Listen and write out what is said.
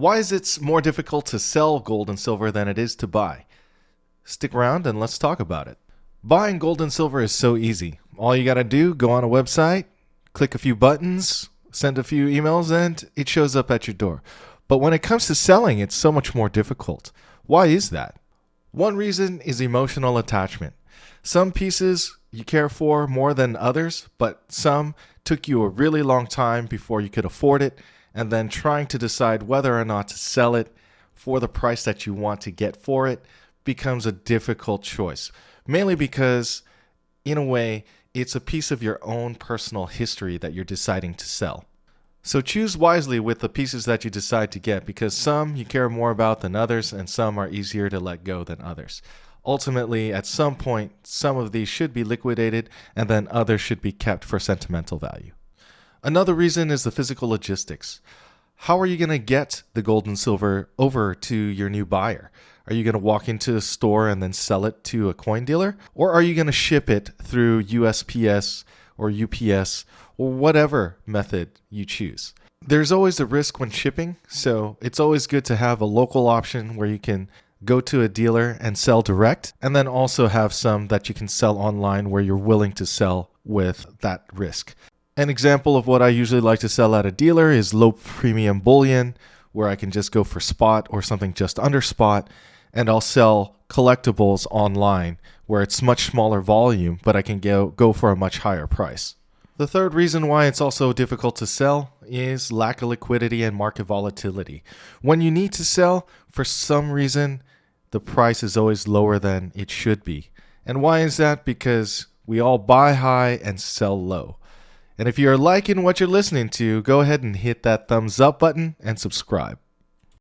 Why is it more difficult to sell gold and silver than it is to buy? Stick around and let's talk about it. Buying gold and silver is so easy. All you gotta do, go on a website, click a few buttons, send a few emails, and it shows up at your door. But when it comes to selling, it's so much more difficult. Why is that? One reason is emotional attachment. Some pieces you care for more than others, but some took you a really long time before you could afford it, and then trying to decide whether or not to sell it for the price that you want to get for it becomes a difficult choice. Mainly because, in a way, it's a piece of your own personal history that you're deciding to sell. So choose wisely with the pieces that you decide to get, because some you care more about than others, and some are easier to let go than others. Ultimately, at some point, some of these should be liquidated, and then others should be kept for sentimental value. Another reason is the physical logistics. How are you going to get the gold and silver over to your new buyer? Are you going to walk into a store and then sell it to a coin dealer? Or are you going to ship it through USPS or UPS or whatever method you choose? There's always a risk when shipping, so it's always good to have a local option where you can go to a dealer and sell direct, and then also have some that you can sell online where you're willing to sell with that risk. An example of what I usually like to sell at a dealer is low premium bullion, where I can just go for spot or something just under spot, and I'll sell collectibles online where it's much smaller volume, but I can go for a much higher price. The third reason why it's also difficult to sell is lack of liquidity and market volatility. When you need to sell, for some reason, the price is always lower than it should be. And why is that? Because we all buy high and sell low. And if you're liking what you're listening to, go ahead and hit that thumbs up button and subscribe.